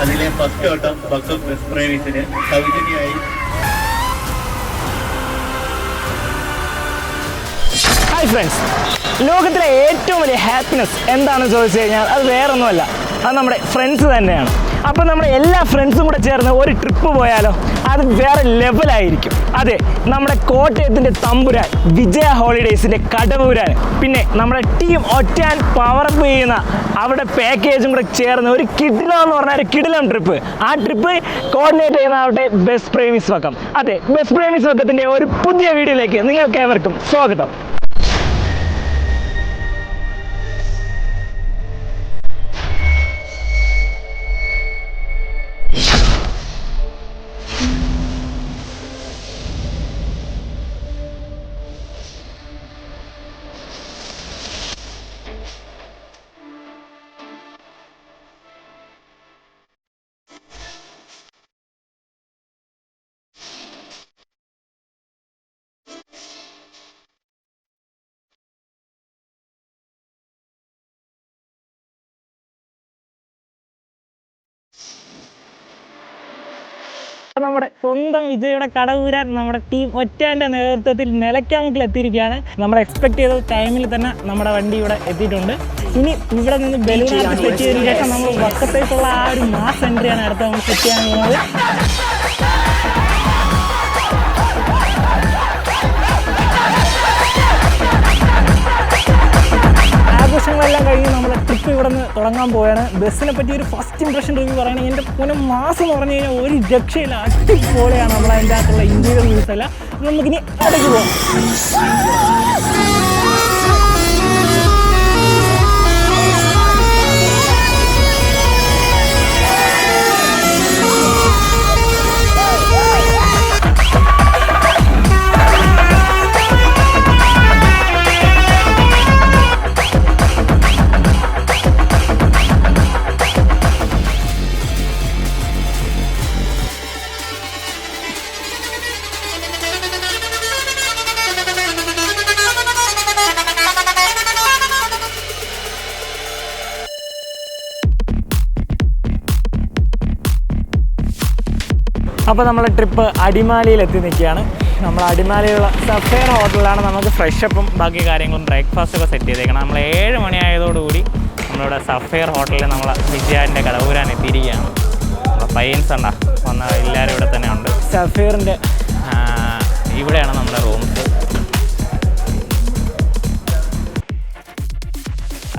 അതിലെ ഫസ്റ്റ് ഓട്ടം bus bus പ്രൈവറ്റിന് സൗജന്യമായി. ഹായ് ഫ്രണ്ട്സ്, ലോകത്തിലെ ഏറ്റവും വലിയ ഹാപ്പിനെസ് എന്താണെന്ന് ചോദിച്ചു കഴിഞ്ഞാൽ അത് വേറൊന്നുമല്ല, അത് നമ്മുടെ ഫ്രണ്ട്സ് തന്നെയാണ്. അപ്പോൾ നമ്മുടെ എല്ലാ ഫ്രണ്ട്സും കൂടെ ചേർന്ന് ഒരു ട്രിപ്പ് പോയാലോ, അത് വേറെ ലെവലായിരിക്കും. അതെ, നമ്മുടെ കോട്ടയത്തിൻ്റെ തമ്പുരാൻ വിജയ ഹോളിഡേയ്സിൻ്റെ കടവൂരാൻ, പിന്നെ നമ്മുടെ ടീം ഒറ്റാൻ പവറപ്പ് ചെയ്യുന്ന അവിടെ പാക്കേജും കൂടെ ചേർന്ന് ഒരു കിടിലം എന്ന് പറഞ്ഞാൽ ഒരു കിടിലം ട്രിപ്പ്. ആ ട്രിപ്പ് കോർഡിനേറ്റ് ചെയ്യുന്ന അവിടെ ബസ് പ്രേമീസ് വക്കം. അതെ, ബസ് പ്രേമീസ് വക്കത്തിൻ്റെ ഒരു പുതിയ വീഡിയോയിലേക്ക് നിങ്ങൾക്ക് ഏവർക്കും സ്വാഗതം. നമ്മുടെ സ്വന്തം വിജയുടെ കടവൂരാൻ നമ്മുടെ ടീം ഒറ്റാൻ്റെ നേതൃത്വത്തിൽ നിലയ്ക്കാമുട്ടിൽ എത്തിയിരിക്കുകയാണ്. നമ്മൾ എക്സ്പെക്ട് ചെയ്ത ടൈമിൽ തന്നെ നമ്മുടെ വണ്ടി ഇവിടെ എത്തിയിട്ടുണ്ട്. ഇനി ഇവിടെ നിന്ന് ബലൂണാർക്ക് സെറ്റ് ചെയ്തതിനു ശേഷം നമ്മൾ വക്കത്തേക്കുള്ള ആ ഒരു മാസ് എൻട്രിയാണ് അടുത്ത് നമ്മൾ സെറ്റ് ചെയ്യാൻ പോകുന്നത്. ആഘോഷങ്ങളെല്ലാം കഴിഞ്ഞ് നമ്മുടെ ട്രിപ്പ് ഇവിടെ നിന്ന് തുടങ്ങാൻ പോവുകയാണ്. ബസ്സിനെ പറ്റി ഒരു ഫസ്റ്റ് ഇംപ്രഷൻ റിവ്യൂ പറയുകയാണെങ്കിൽ എൻ്റെ പുനഃ മാസം എന്ന് പറഞ്ഞു കഴിഞ്ഞാൽ ഒരു രക്ഷയില്ല, അടിപൊളിയാണ്. നമ്മൾ അതിൻ്റെ അകത്തുള്ള ഇൻറ്റീരിയർ വ്യൂസ് അല്ല. നമുക്കിനി അടയ്ക്ക് പോകാം. അപ്പോൾ നമ്മളെ ട്രിപ്പ് അടിമാലിയിൽ എത്തി നിൽക്കുകയാണ്. നമ്മൾ അടിമാലിയിലുള്ള സഫേർ ഹോട്ടലിലാണ് നമുക്ക് ഫ്രഷപ്പും ബാക്കി കാര്യങ്ങളും ബ്രേക്ക്ഫാസ്റ്റൊക്കെ സെറ്റ് ചെയ്തേക്കണം. നമ്മൾ 7 മണിയായതോടുകൂടി നമ്മളിവിടെ സഫേർ ഹോട്ടലിൽ നമ്മളെ വിജയാൻ്റെ കടവൂരാൻ എത്തിയിരിക്കുകയാണ്. നമ്മളെ പയ്യൻസ് ഉണ്ടാ വന്ന എല്ലാവരും ഇവിടെ തന്നെ ഉണ്ട്. സഫേറിൻ്റെ ഇവിടെയാണ് നമ്മുടെ റൂംസ്.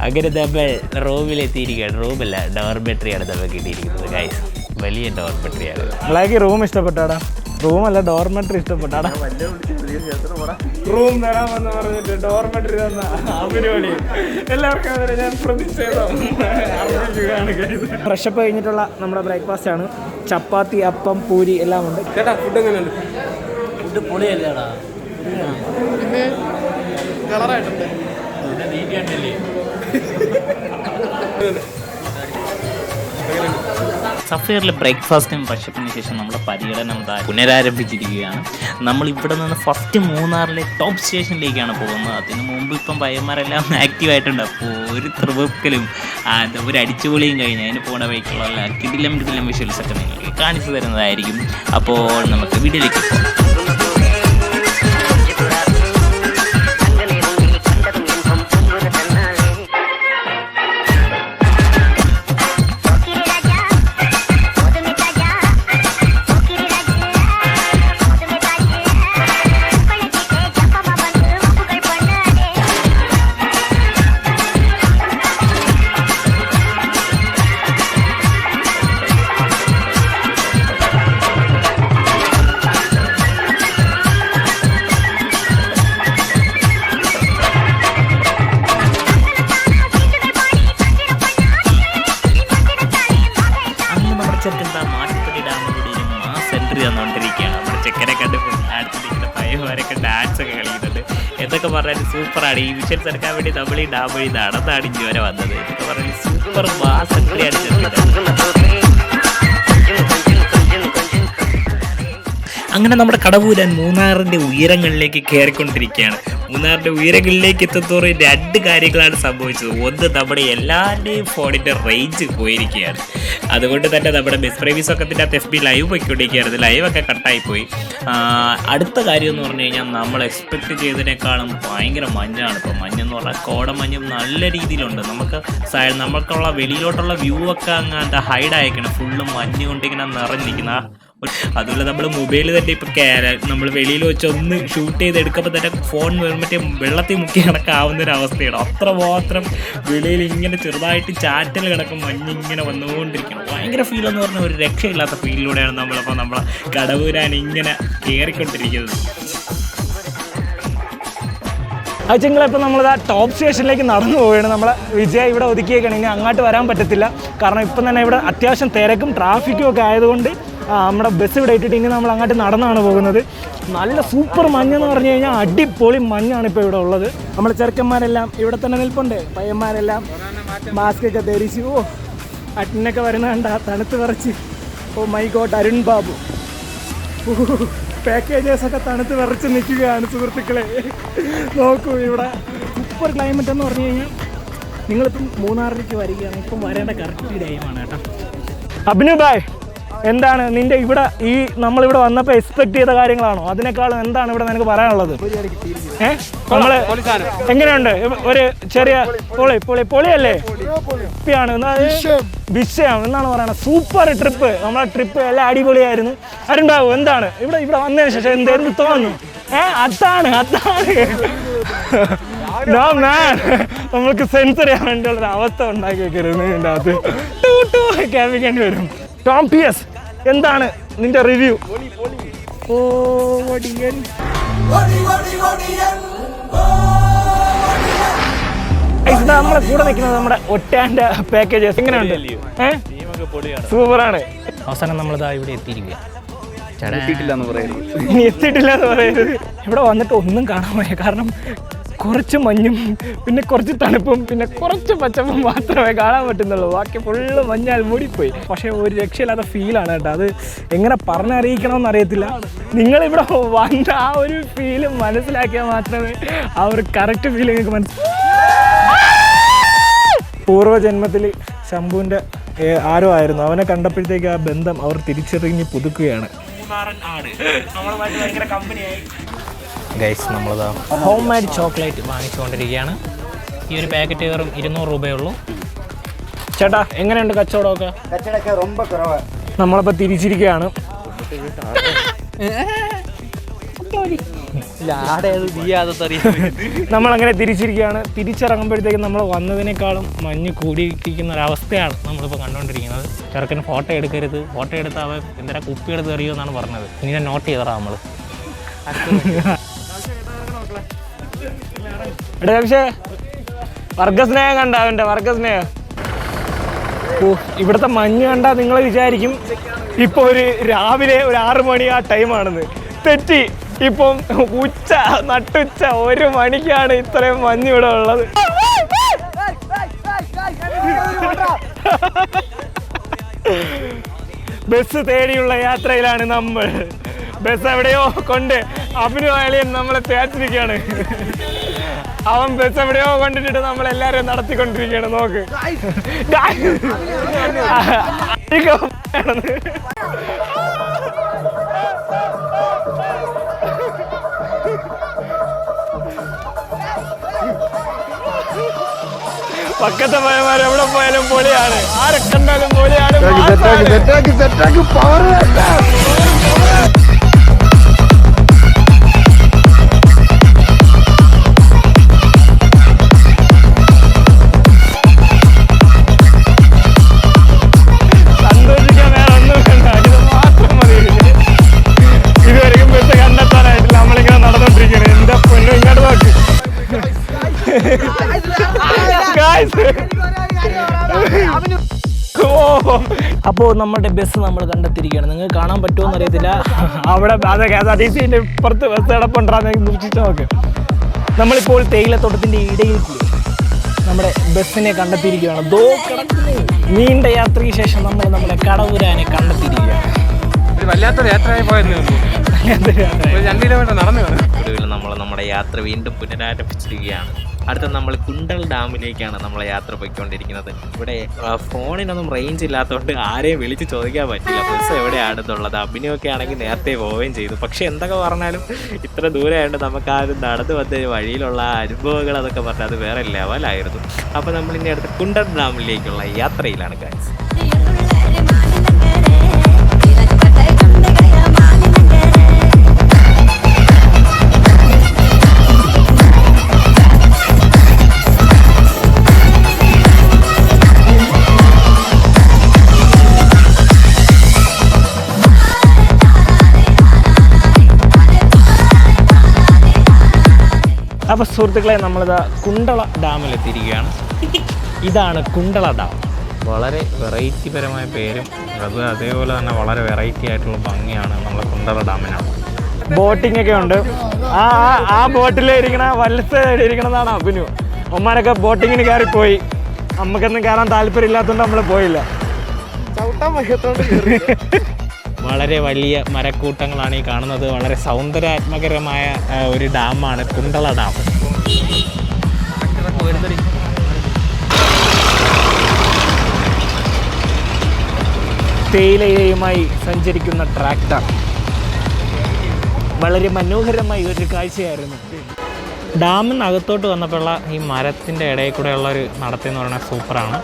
അഗ്രതബൽ റൂമിലെത്തിയിരിക്കുകയാണ്. റൂമല്ല, ഡോർമെട്രിയാണ് നമുക്ക് കിട്ടിയിരിക്കുന്നത്. ഗൈസ്, വലിയ ഡോർമെട്രിയാണ്. ബ്ലാക്ക് റൂം ഇഷ്ടപ്പെട്ടാടാ? റൂമല്ല, ഡോർമെട്രി ഇഷ്ടപ്പെട്ടാടാ? റൂം തരാമെന്ന് പറഞ്ഞിട്ട് ഡോർമെട്രി തന്ന അവരോടി എല്ലാവർക്കും ഞാൻ പ്രതിഷേധം. ഫ്രഷപ്പ് കഴിഞ്ഞിട്ടുള്ള നമ്മുടെ ബ്രേക്ക്ഫാസ്റ്റ് ആണ്. ചപ്പാത്തി, അപ്പം, പൂരി എല്ലാം ഉണ്ട്. ചേട്ടാ, ഫുഡ് എങ്ങനെയുണ്ട്? ഫുഡ് പൊളിയല്ലേടാ, കളറായിട്ടുണ്ട്. സഫേറിലെ ബ്രേക്ക്ഫാസ്റ്റും ഫ്രഷപ്പിന് ശേഷം നമ്മുടെ പര്യടനം പുനരാരംഭിച്ചിരിക്കുകയാണ്. നമ്മൾ ഇവിടെ നിന്ന് ഫസ്റ്റ് മൂന്നാറിലെ ടോപ്പ് സ്റ്റേഷനിലേക്കാണ് പോകുന്നത്. അതിനു മുമ്പ് ഇപ്പം പയ്യന്മാരെല്ലാം ആക്റ്റീവായിട്ടുണ്ട്. അപ്പോൾ ഒരു ത്രിവക്കലും ഒരു അടിച്ചുപൊളിയും കഴിഞ്ഞ് അതിന് പോണ വഴിക്കുള്ള കിടിലം വിഷ്വൽസൊക്കെ നിങ്ങൾക്ക് കാണിച്ചു തരുന്നതായിരിക്കും. അപ്പോൾ നമുക്ക് വീഡിയോയിലേക്ക് പോകാം. മാട്ടിപ്പടി ഡാമിലൂടെ മാസ് എൻട്രി തന്നുകൊണ്ടിരിക്കുകയാണ്. നമ്മുടെ ചെക്കനെ കണ്ട് അടുത്തിരിക്കുന്ന പയ്യന്മാരൊക്കെ ഡാൻസൊക്കെ കളിക്കുന്നുണ്ട്. എന്തൊക്കെ പറഞ്ഞാൽ സൂപ്പറാണ്. ഈ വിഷ്വൽസ് എടുക്കാൻ വേണ്ടി നമ്മൾ ഈ ഡാം വഴി നടന്നാണ് ഇതുവരെ വന്നത്. എന്നൊക്കെ പറഞ്ഞാൽ സൂപ്പർ മാസ് എൻട്രി അടിച്ചിട്ടുണ്ട്. അങ്ങനെ നമ്മുടെ കടവൂരാൻ മൂന്നാറിൻ്റെ ഉയരങ്ങളിലേക്ക് കയറിക്കൊണ്ടിരിക്കുകയാണ്. മൂന്നാറിന്റെ ഉയരങ്ങളിലേക്ക് എത്തുന്നതോറും 2 കാര്യങ്ങളാണ് സംഭവിച്ചത്. ഒന്ന്, നമ്മുടെ എല്ലാവരുടെയും ഫോണിന്റെ റേഞ്ച് പോയിരിക്കുകയാണ്. അതുകൊണ്ട് തന്നെ നമ്മുടെ ബെസ്റ്റ് പ്രൈവീസ് ഒക്കെ FB ലൈവ് പോയിക്കൊണ്ടിരിക്കുകയായിരുന്നു. ലൈവൊക്കെ കട്ടായി പോയി. അടുത്ത കാര്യം എന്ന് പറഞ്ഞു കഴിഞ്ഞാൽ നമ്മൾ എക്സ്പെക്ട് ചെയ്തതിനേക്കാളും ഭയങ്കര മഞ്ഞാണ്. ഇപ്പോൾ മഞ്ഞെന്ന് പറഞ്ഞാൽ കോടമഞ്ഞും നല്ല രീതിയിലുണ്ട്. നമുക്കുള്ള വെളിയിലോട്ടുള്ള വ്യൂ ഒക്കെ അങ്ങ് ഹൈഡ് അയക്കണം. ഫുള്ള് മഞ്ഞ് കൊണ്ട് ഇങ്ങനെ നിറഞ്ഞിരിക്കുന്ന. അതുപോലെ നമ്മൾ മൊബൈൽ തന്നെ ഇപ്പോൾ നമ്മൾ വെളിയിൽ വെച്ച് ഒന്ന് ഷൂട്ട് ചെയ്ത് എടുക്കുമ്പോൾ തന്നെ ഫോൺ മറ്റേ വെള്ളത്തിൽ മുക്കി കിടക്കാവുന്ന ഒരു അവസ്ഥയാണ്. അത്രമാത്രം വെളിയിൽ ഇങ്ങനെ ചെറുതായിട്ട് ചാറ്റൽ കിടക്കും, മഞ്ഞിങ്ങനെ വന്നുകൊണ്ടിരിക്കണം. ഭയങ്കര ഫീൽ എന്ന് പറഞ്ഞാൽ ഒരു രക്ഷയില്ലാത്ത ഫീലിലൂടെയാണ് നമ്മളപ്പോൾ നമ്മളെ കടവൂരാൻ ഇങ്ങനെ കയറിക്കൊണ്ടിരിക്കുന്നത്. അച്ഛങ്ങളിപ്പോൾ നമ്മളിതാ ടോപ്പ് സ്റ്റേഷനിലേക്ക് നടന്നു പോവുകയാണ്. നമ്മളെ വിജയ ഇവിടെ ഒതുക്കിയേക്കാണ്. ഇനി അങ്ങോട്ട് വരാൻ പറ്റത്തില്ല. കാരണം ഇപ്പം തന്നെ ഇവിടെ അത്യാവശ്യം തിരക്കും ട്രാഫിക്കും ഒക്കെ ആയതുകൊണ്ട് നമ്മുടെ ബസ് ഇവിടെ ഇട്ടിട്ട് ഇനി നമ്മൾ അങ്ങോട്ട് നടന്നാണ് പോകുന്നത്. നല്ല സൂപ്പർ മഞ്ഞെന്ന് പറഞ്ഞു കഴിഞ്ഞാൽ അടിപൊളി മഞ്ഞാണ് ഇപ്പോൾ ഇവിടെ ഉള്ളത്. നമ്മൾ ചെറുക്കന്മാരെല്ലാം ഇവിടെ തന്നെ നിൽപ്പുണ്ട്. പയ്യന്മാരെല്ലാം മാസ്കൊക്കെ ധരിച്ച് അട്ടിനൊക്കെ വരുന്ന കണ്ട തണുത്ത് വിറച്ച്. മൈ ഗോഡ്, അരുൺ ബാബു പാക്കേജസൊക്കെ തണുത്ത് വിറച്ച് നിൽക്കുകയാണ് സുഹൃത്തുക്കളെ. നോക്കൂ, ഇവിടെ സൂപ്പർ ക്ലൈമറ്റ് എന്ന് പറഞ്ഞു കഴിഞ്ഞാൽ നിങ്ങളിപ്പം മൂന്നാറിലേക്ക് വരികയാണ്. ഇപ്പം വരേണ്ട കറക്റ്റ് ടൈമാണ് കേട്ടോ. അഭിനു ബായ്, എന്താണ് നിന്റെ ഇവിടെ നമ്മളിവിടെ വന്നപ്പോൾ എക്സ്പെക്ട് ചെയ്ത കാര്യങ്ങളാണോ അതിനേക്കാളും എന്താണ് ഇവിടെ നിനക്ക് പറയാനുള്ളത്? നമ്മള് എങ്ങനെയുണ്ട്? ഒരു ചെറിയ പൊളിയല്ലേ? വിഷയം എന്നാണ് പറയുന്നത്. Super trip. നമ്മളെ ട്രിപ്പ് എല്ലാം അടിപൊളിയായിരുന്നു. അരുൺ ബാബു, എന്താണ് ഇവിടെ വന്നതിന് ശേഷം എന്ത് തോന്നുന്നു? അതാണ് നോ മാൻ, നമ്മൾക്ക് സെൻസർ ചെയ്യാൻ വേണ്ടിയുള്ളൊരു അവസ്ഥ ഉണ്ടാക്കി വെക്കരുത്. ഇതിൻ്റെ അകത്ത് കേൾപ്പിക്കേണ്ടി വരും. ടോം PS, എന്താണ് നിന്റെ റിവ്യൂ? നമ്മളെ കൂടെ നിൽക്കുന്നത് നമ്മുടെ ഒറ്റാൻ്റെ പാക്കേജസ്. എങ്ങനെയുണ്ട്? സൂപ്പറാണ്. അവസാനം നമ്മളിതാ ഇവിടെ എത്തിയിരിക്കുക. എത്തിയിട്ടില്ല എന്ന് പറയരുത്. ഇവിടെ വന്നിട്ട് ഒന്നും കാണാൻ വയ്യ. കാരണം കുറച്ച് മഞ്ഞും പിന്നെ കുറച്ച് തണുപ്പും പിന്നെ കുറച്ച് പച്ചപ്പും മാത്രമേ കാണാൻ പറ്റുന്നുള്ളൂ. ബാക്കി ഫുള്ള് മഞ്ഞാൽ മൂടിപ്പോയി. പക്ഷേ ഒരു രക്ഷയില്ലാത്ത ഫീലാണ് കേട്ടോ. അത് എങ്ങനെ പറഞ്ഞറിയിക്കണമെന്ന് അറിയത്തില്ല. നിങ്ങളിവിടെ വന്ന ആ ഒരു ഫീല് മനസ്സിലാക്കിയാൽ മാത്രമേ ആ ഒരു കറക്റ്റ് ഫീൽ നിങ്ങൾക്ക് മനസ്സിലാവും. പൂർവ്വജന്മത്തിൽ ശംഭുവിൻ്റെ ആരോ ആയിരുന്നു. അവനെ കണ്ടപ്പോഴത്തേക്ക് ആ ബന്ധം അവർ തിരിച്ചറിഞ്ഞ് പുതുക്കുകയാണ്. ഗൈസ്, നമ്മളിതാ ഹോം മെയ്ഡ് ചോക്ലേറ്റ് വാങ്ങിച്ചുകൊണ്ടിരിക്കുകയാണ്. ഈ ഒരു പാക്കറ്റ് വെറും 200 രൂപയുള്ളൂ. ചേട്ടാ, എങ്ങനെയുണ്ട് കച്ചവടമൊക്കെ? നമ്മളിപ്പോൾ തിരിച്ചിരിക്കുകയാണ്. നമ്മളങ്ങനെ തിരിച്ചിരിക്കുകയാണ്. തിരിച്ചിറങ്ങുമ്പോഴത്തേക്കും നമ്മൾ വന്നതിനേക്കാളും മഞ്ഞ് കൂടിയിരിക്കുന്ന ഒരവസ്ഥയാണ് നമ്മളിപ്പോൾ കണ്ടുകൊണ്ടിരിക്കുന്നത്. ചെറുക്കന് ഫോട്ടോ എടുക്കരുത്, ഫോട്ടോ എടുത്താൽ അവൻ എന്തെങ്കിലും കുപ്പി എടുത്ത് എറിയുമെന്നാണ് പറഞ്ഞത്. ഇനി ഞാൻ നോട്ട് ചെയ്തറാ നമ്മൾ. പക്ഷേ വർഗസ്നേഹം കണ്ട അവൻ്റെ വർഗസ്നേഹം. ഇവിടുത്തെ മഞ്ഞ് കണ്ടാൽ നിങ്ങൾ വിചാരിക്കും ഇപ്പോൾ രാവിലെ 6 മണി ആ ടൈമാണെന്ന്. തെറ്റി. ഇപ്പം നട്ടുച്ച 1 മണിക്കാണ് ഇത്രയും മഞ്ഞ് ഇവിടെ ഉള്ളത്. ബസ് തേടിയുള്ള യാത്രയിലാണ് നമ്മൾ. ബസ് എവിടെയോ കൊണ്ട് അഭിനു അളിയൻ നമ്മളെ തേച്ചിരിക്കുകയാണ്. അവൻ ബസ് എവിടെയോ കൊണ്ടിട്ട് നമ്മളെല്ലാവരെയും നടത്തിക്കൊണ്ടിരിക്കുകയാണ്. നോക്ക്, പക്കത്തെ പയ്യന്മാർ എവിടെ പോയാലും പൊളിയാണ്. ആരെ കണ്ടാലും പൊളിയാണ്. അപ്പോൾ നമ്മുടെ ബസ് നമ്മൾ കണ്ടെത്തിയിരിക്കുകയാണ്. നിങ്ങൾക്ക് കാണാൻ പറ്റുമോ എന്നറിയത്തില്ല. അവിടെ അതെ KSRTCൻ്റെ ഇപ്പുറത്ത് ബസ് കിടപ്പുണ്ടാകുന്ന സൂക്ഷിച്ച് നോക്ക്. നമ്മളിപ്പോൾ തേയിലത്തോട്ടത്തിൻ്റെ ഇടയിൽ കൂടി നമ്മുടെ ബസ്സിനെ കണ്ടെത്തിയിരിക്കുകയാണ്. നീണ്ട യാത്രയ്ക്ക് ശേഷം നമ്മൾ നമ്മുടെ കടവൂരാനെ കണ്ടെത്തിയിരിക്കുകയാണ്. വല്ലാത്തൊരു യാത്രയായി പോയെന്ന് 2 കിലോമീറ്റർ നടന്നു ഒടുവിൽ നമ്മൾ നമ്മുടെ യാത്ര വീണ്ടും പുനരാരംഭിച്ചിരിക്കുകയാണ്. അടുത്ത നമ്മൾ കുണ്ടൽ ഡാമിലേക്കാണ് നമ്മളെ യാത്ര പോയിക്കൊണ്ടിരിക്കുന്നത്. ഇവിടെ ഫോണിനൊന്നും റേഞ്ച് ഇല്ലാത്തതുകൊണ്ട് ആരെയും വിളിച്ച് ചോദിക്കാൻ പറ്റില്ല ബസ് എവിടെയാണെന്നുള്ളത്. അഭിനയൊക്കെ ആണെങ്കിൽ നേരത്തെ പോവുകയും ചെയ്തു. പക്ഷെ എന്തൊക്കെ പറഞ്ഞാലും ഇത്ര ദൂരമായിട്ട് നമുക്ക് ആ ഒരു നടന്നു വന്ന വഴിയിലുള്ള അനുഭവങ്ങൾ അതൊക്കെ പറഞ്ഞാൽ അത് വേറെ ലെവലായിരുന്നു. അപ്പോൾ നമ്മളിനി അടുത്ത് കുണ്ടൽ ഡാമിലേക്കുള്ള യാത്രയിലാണ് ഗൈസ്. അപ്പോൾ സുഹൃത്തുക്കളെ, നമ്മളിതാ കുണ്ടള ഡാമിലെത്തിയിരിക്കുകയാണ്. ഇതാണ് കുണ്ടള ഡാം. വളരെ വെറൈറ്റി പരമായ പേരും അതേപോലെ തന്നെ വളരെ വെറൈറ്റി ആയിട്ടുള്ള ഭംഗിയാണ് നമ്മളെ കുണ്ടള ഡാമിനാണ്. ബോട്ടിംഗ് ഒക്കെ ഉണ്ട്. ആ ബോട്ടിൽ ഇരിക്കണ വലത്ത് ഇരിക്കണതാണ് അഭിനു. അമ്മമാരൊക്കെ ബോട്ടിങ്ങിന് കയറിപ്പോയി. നമുക്കൊന്നും കയറാൻ താല്പര്യമില്ലാത്തതുകൊണ്ട് നമ്മൾ പോയില്ല. വളരെ വലിയ മരക്കൂട്ടങ്ങളാണ് ഈ കാണുന്നത്. വളരെ സൗന്ദര്യാത്മകരമായ ഒരു ഡാമാണ് കുണ്ടള ഡാം. തേയിലയുമായി സഞ്ചരിക്കുന്ന ട്രാക്ടർ വളരെ മനോഹരമായ ഒരു കാഴ്ചയായിരുന്നു. ഡാമിനകത്തോട്ട് വന്നപ്പോഴുള്ള ഈ മരത്തിൻ്റെ ഇടയിൽ കൂടെ ഉള്ള ഒരു നടത്തെന്ന് പറയുന്നത് സൂപ്പറാണ്.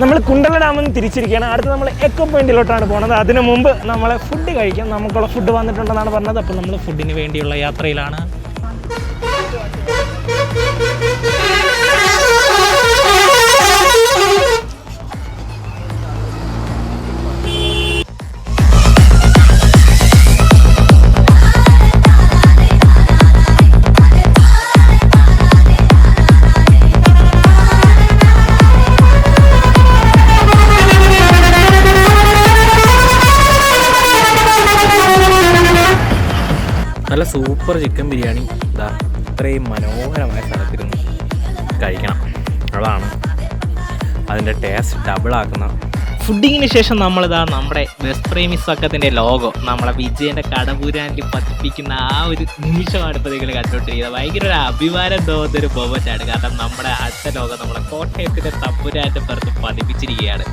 നമ്മൾ കുണ്ടള ഡാമിൽ നിന്ന് തിരിച്ചിരിക്കുകയാണ്. അടുത്ത് നമ്മൾ എക്കോ പോയിന്റിലോട്ടാണ് പോകുന്നത്. അതിനു മുമ്പ് നമ്മളെ ഫുഡ് കഴിക്കാം. നമുക്കുള്ള ഫുഡ് വന്നിട്ടുണ്ടെന്നാണ് പറഞ്ഞത്. അപ്പോൾ നമ്മൾ ഫുഡിന് വേണ്ടിയുള്ള യാത്രയിലാണ്. നല്ല സൂപ്പർ ചിക്കൻ ബിരിയാണി ഇതാ ഇത്രയും മനോഹരമായ സ്ഥലത്തിരുന്ന് കഴിക്കണം. അതാണ് അതിൻ്റെ ടേസ്റ്റ് ഡബിളാക്കുന്ന. ഫുഡിങ്ങിന് ശേഷം നമ്മളിതാ നമ്മുടെ ബെസ്റ്റ് പ്രേമീസ് പക്കത്തിൻ്റെ ലോഗോ നമ്മളെ വിജയൻ്റെ കടപൂരാനിൽ പതിപ്പിക്കുന്ന ആ ഒരു നിമിഷമാണ് ഇപ്പോൾ നിങ്ങൾ കണ്ടുകൊണ്ടിരിക്കുന്നത്. ഭയങ്കര ഒരു അഭിമാനം തോന്നുന്നൊരു മൊമെൻ്റാണ്. കാരണം നമ്മുടെ അടുത്ത ലോഗോ നമ്മളെ കോട്ടയത്തിൻ്റെ തമ്പുരാൻ്റെ പുറത്ത് പതിപ്പിച്ചിരിക്കുകയാണ്.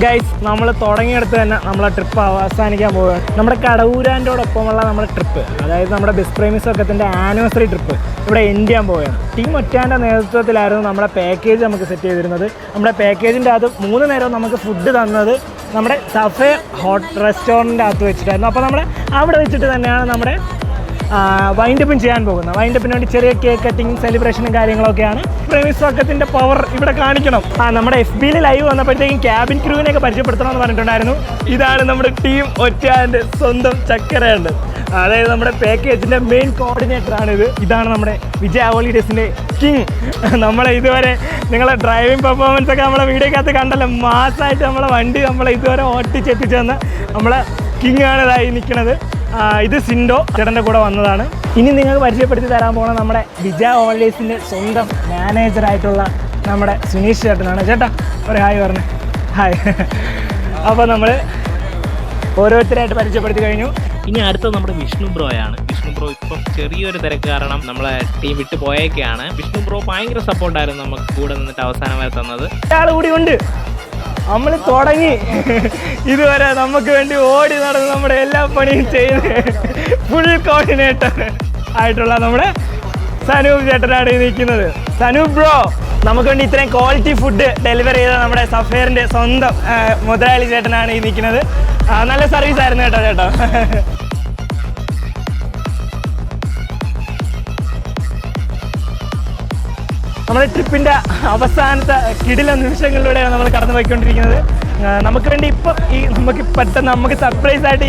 ഗൈസ്, നമ്മൾ തുടങ്ങിയെടുത്ത് തന്നെ നമ്മളെ ട്രിപ്പ് അവസാനിക്കാൻ പോവുകയാണ്. നമ്മുടെ കടവൂരാൻ്റോടൊപ്പമുള്ള നമ്മുടെ ട്രിപ്പ്, അതായത് നമ്മുടെ ബെസ്റ്റ് പ്രേമീസ് പക്കത്തിൻ്റെ ആനിവേഴ്സറി ട്രിപ്പ് ഇവിടെ എൻഡ് ചെയ്യാൻ പോവുകയാണ്. ടീം ഒറ്റാൻ്റെ നേതൃത്വത്തിലായിരുന്നു നമ്മുടെ പാക്കേജ് നമുക്ക് സെറ്റ് ചെയ്തിരുന്നത്. നമ്മുടെ പാക്കേജിൻ്റെ അത് 3 നേരം നമുക്ക് ഫുഡ് തന്നത് നമ്മുടെ സഫേ ഹോട്ട് റെസ്റ്റോറൻറ്റിൻ്റെ അകത്ത് വെച്ചിട്ടായിരുന്നു. അപ്പോൾ നമ്മുടെ അവിടെ വെച്ചിട്ട് തന്നെയാണ് നമ്മുടെ വൈൻഡപ്പും ചെയ്യാൻ പോകുന്നത്. വൈൻഡപ്പിന് വേണ്ടി ചെറിയ കേക്ക് കട്ടിങ് സെലിബ്രേഷനും കാര്യങ്ങളൊക്കെയാണ്. പ്രേമീസ് പക്കത്തിൻ്റെ പവർ ഇവിടെ കാണിക്കണം. നമ്മുടെ FBയിൽ ലൈവ് വന്നപ്പോഴത്തേക്കും ക്യാബിൻ ക്രൂവിനെയൊക്കെ പരിചയപ്പെടുത്തണമെന്ന് പറഞ്ഞിട്ടുണ്ടായിരുന്നു. ഇതാണ് നമ്മുടെ ടീം ഒറ്റാൻ്റെ സ്വന്തം ചക്കരയുണ്ട്. അതായത് നമ്മുടെ പാക്കേജിൻ്റെ മെയിൻ കോർഡിനേറ്ററാണിത്. ഇതാണ് നമ്മുടെ വിജയ ഹോളിഡേയ്സിൻ്റെ കിങ്. നമ്മളെ ഇതുവരെ നിങ്ങളെ ഡ്രൈവിംഗ് പെർഫോമൻസ് ഒക്കെ നമ്മളെ വീഡിയോക്കകത്ത് കണ്ടല്ലോ. മാസമായിട്ട് നമ്മളെ വണ്ടി നമ്മളെ ഇതുവരെ ഓട്ടിച്ചെത്തിച്ചു തന്ന നമ്മളെ കിങ് ആണ് ഇതായി നിൽക്കുന്നത്. ഇത് സിൻഡോ ചേട്ടൻ്റെ കൂടെ വന്നതാണ്. ഇനി നിങ്ങൾക്ക് പരിചയപ്പെടുത്തി തരാൻ പോകുന്ന നമ്മുടെ വിജയ ഹോളിഡേയ്സിൻ്റെ സ്വന്തം മാനേജറായിട്ടുള്ള നമ്മുടെ സുനീഷ് ചേട്ടനാണ്. ചേട്ടാ ഒരു ഹായ് പറഞ്ഞേ. ഹായ്. അപ്പോൾ നമ്മൾ ഓരോരുത്തരായിട്ട് പരിചയപ്പെടുത്തി കഴിഞ്ഞു. ഇനി അടുത്തത് നമ്മുടെ വിഷ്ണു ബ്രോയാണ്. വിഷ്ണു ബ്രോ ഇപ്പം ചെറിയൊരു തിരക്ക് കാരണം നമ്മളെ ടീം വിട്ട് പോയേക്കാണ്. വിഷ്ണു ബ്രോ ഭയങ്കര സപ്പോർട്ടായിരുന്നു നമുക്ക് കൂടെ നിന്നിട്ട് അവസാനം വരെ തന്നത്. ഒരാൾ കൂടി ഉണ്ട്. നമ്മൾ തുടങ്ങി ഇതുവരെ നമുക്ക് വേണ്ടി ഓടി നടന്ന് നമ്മുടെ എല്ലാ പണിയും ചെയ്ത് ഫുൾ കോർഡിനേറ്റർ ആയിട്ടുള്ള നമ്മുടെ സനൂപ് ചേട്ടനാണ് നിൽക്കുന്നത്. സനൂപ് ബ്രോ, നമുക്ക് വേണ്ടി ഇത്രയും ക്വാളിറ്റി ഫുഡ് ഡെലിവറി ചെയ്ത നമ്മുടെ സഫേറിൻ്റെ സ്വന്തം മുതലാളി ചേട്ടനാണ് ഈ നിൽക്കുന്നത്. നല്ല സർവീസ് ആയിരുന്നു കേട്ടോ ചേട്ടാ. നമ്മുടെ ട്രിപ്പിൻ്റെ അവസാനത്തെ കിടില നിമിഷങ്ങളിലൂടെയാണ് നമ്മൾ കടന്നു പോയിക്കൊണ്ടിരിക്കുന്നത്. നമുക്ക് വേണ്ടി ഇപ്പം നമുക്ക് പെട്ടെന്ന് നമുക്ക് സർപ്രൈസ് ആയിട്ട്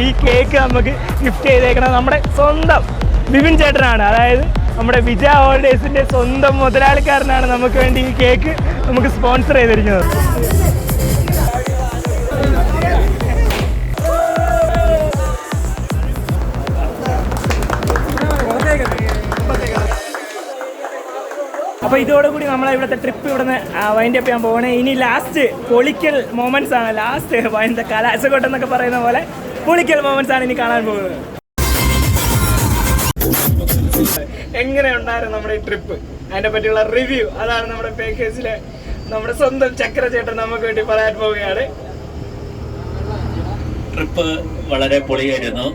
ഈ കേക്ക് നമുക്ക് ഗിഫ്റ്റ് ചെയ്തേക്കുന്നത് നമ്മുടെ സ്വന്തം ബിപിൻ ചേട്ടനാണ്. അതായത് നമ്മുടെ വിജയ ഹോളിഡേയ്സിൻ്റെ സ്വന്തം മുതലാളിക്കാരനാണ് നമുക്ക് വേണ്ടി ഈ കേക്ക് നമുക്ക് സ്പോൺസർ ചെയ്തിരിക്കുന്നത്. അപ്പോൾ ഇതോടുകൂടി നമ്മളെ ഇവിടുത്തെ ട്രിപ്പ് ഇവിടുന്ന് വൈൻഡ് അപ്പ് ചെയ്യാൻ പോകണേ. ഇനി ലാസ്റ്റ് പൊളിക്കൽ മൊമെൻറ്റ്സ് ആണ്. ലാസ്റ്റ് കലാശക്കൊട്ടം എന്നൊക്കെ പറയുന്ന പോലെ പുളിക്കൽ മൊമെന്റ്സ് ആണ് ഇനി കാണാൻ പോകുന്നത്. എങ്ങനെ ഉണ്ടായിരുന്നു നമ്മുടെ ഈ ട്രിപ്പ്, അതിനെ പറ്റിയുള്ള റിവ്യൂ അതാണ് നമ്മുടെ പാക്കേജിലെ നമ്മുടെ സ്വന്തം ചക്ര ചേട്ടൻ നമുക്ക് വേണ്ടി പറയാൻ പോവുകയാണ്. ട്രിപ്പ് വളരെ പൊളിയായിരുന്നു.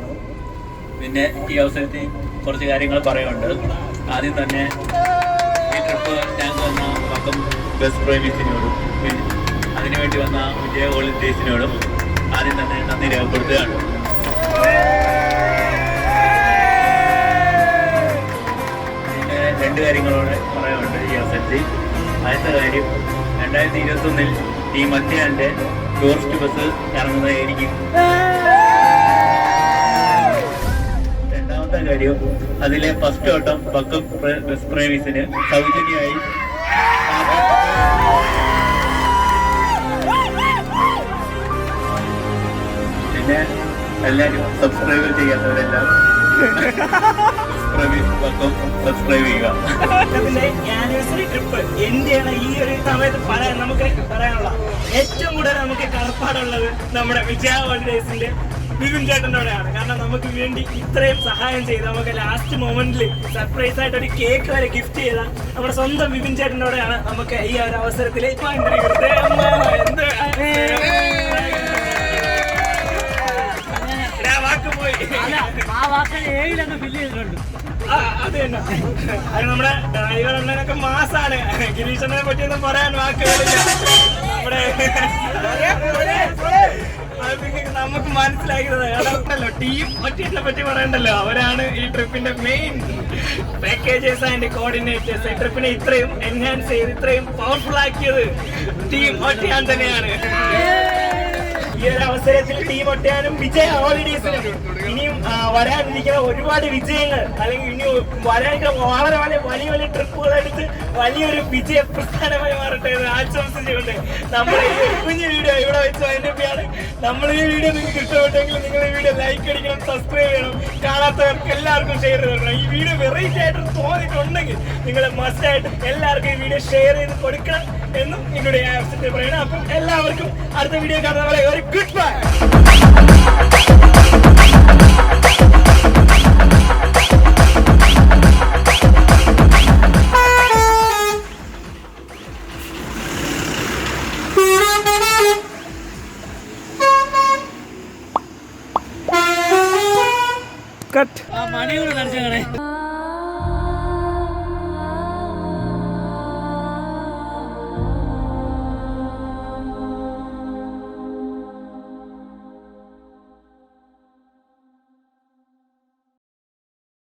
പിന്നെ ഈ അവസരത്തിൽ കുറച്ച് കാര്യങ്ങൾ പറയാനുണ്ട്. ആദ്യം തന്നെ ഈ ട്രിപ്പ് ഞങ്ങൾക്ക് വന്ന പക്കം ബസ് പ്രേമിസിനോടും പിന്നെ അതിനുവേണ്ടി വന്ന വിജയ വോളണ്ടിയേഴ്സിനോടും ആദ്യം തന്നെ നന്ദി രേഖപ്പെടുത്തുകയാണ്. പിന്നെ രണ്ട് കാര്യങ്ങളോട് പറയാനുണ്ട് ഈ അവസരത്തിൽ. ആദ്യത്തെ കാര്യം, 2021 ഈ മധ്യാന്റെ ടൂറിസ്റ്റ് ബസ് ഇറങ്ങുന്നതായിരിക്കും. രണ്ടാമത്തെ കാര്യം, അതിലെ ഫസ്റ്റ് ഓട്ടം ബക്കം ബസ് പ്രേമിസിന് സൗജന്യമായി. പിന്നെ എല്ലാവരും സബ്സ്ക്രൈബ് ചെയ്യാത്തവരെല്ലാം സബ്സ്ക്രൈബ് ചെയ്യുക. ആനിവേഴ്സറി ട്രിപ്പ് എന്റെയാണ് ഈ ഒരു സമയത്ത് നമുക്ക് പറയാനുള്ള ഏറ്റവും കൂടുതൽ നമുക്ക് കടപ്പാടുള്ളത് നമ്മുടെ വിജയ ഹോളിഡേയ്സിന്റെ വിപിൻ ചേട്ടനോടെയാണ്. കാരണം നമുക്ക് വേണ്ടി ഇത്രയും സഹായം ചെയ്ത് നമുക്ക് ലാസ്റ്റ് മൊമെന്റിൽ സർപ്രൈസ് ആയിട്ട് ഒരു കേക്ക് വരെ ഗിഫ്റ്റ് ചെയ്ത നമ്മുടെ സ്വന്തം വിപിൻ ചേട്ടനോടെയാണ് നമുക്ക് ഈ ഒരു അവസരത്തിൽ അത് തന്നെ. അത് നമ്മുടെ ഡ്രൈവർ അണ്ണനൊക്കെ മാസാണ്. ഗിരീഷനെ പറ്റിയൊന്നും പറയാൻ വാക്കുകളില്ല. നമ്മുടെ അത് നിങ്ങൾക്ക് നമുക്ക് മനസ്സിലാക്കുന്നത് ഉണ്ടല്ലോ, ടീം ഒറ്റയെ പറ്റി പറയണ്ടല്ലോ. അവരാണ് ഈ ട്രിപ്പിന്റെ മെയിൻ പാക്കേജേഴ്സ് ആൻഡ് കോർഡിനേറ്റേഴ്സ്. ഈ ട്രിപ്പിനെ ഇത്രയും എൻഹാൻസ് ചെയ്ത് ഇത്രയും പവർഫുൾ ആക്കിയത് ടീം ഒറ്റയാൻ തന്നെയാണ്. ഈ ഒരു അവസരത്തിൽ ടീം ഒറ്റയാനും വിജയ ഹോളിഡേയ്സിനും ഇനിയും വരാനിരിക്കുന്ന ഒരുപാട് വിജയങ്ങൾ അല്ലെങ്കിൽ ഇനി വരാനിരിക്കുന്ന വളരെ വളരെ വലിയ വലിയ ട്രിപ്പുകൾ എടുത്ത് വലിയൊരു വിജയ പ്രസ്ഥാനമായി മാറട്ടെ എന്ന് ആശംസിച്ചുകൊണ്ട് നമ്മുടെ ഈ ഒരു കുഞ്ഞു വീഡിയോ ഇവിടെ വെച്ച് അതിൻ്റെയാണ്. നമ്മൾ ഈ വീഡിയോ നിങ്ങൾക്ക് ഇഷ്ടപ്പെട്ടെങ്കിൽ നിങ്ങൾ ഈ വീഡിയോ ലൈക്ക് അടിക്കണം, സബ്സ്ക്രൈബ് ചെയ്യണം, കാണാത്തവർക്ക് എല്ലാവർക്കും ഷെയർ ചെയ്ത് കൊടുക്കണം. ഈ വീഡിയോ വെറൈറ്റി ആയിട്ട് തോന്നിയിട്ടുണ്ടെങ്കിൽ നിങ്ങൾ മസ്റ്റായിട്ട് എല്ലാവർക്കും ഈ വീഡിയോ ഷെയർ ചെയ്ത് കൊടുക്കണം എന്നും നിങ്ങളുടെ ആവശ്യത്തിൽ പറയണം. അപ്പം എല്ലാവർക്കും അടുത്ത വീഡിയോ കാണുന്ന പോലെ ഒരു ഗുഡ് ബൈ. കട്ട്. മണിയോട് കാണിച്ചേ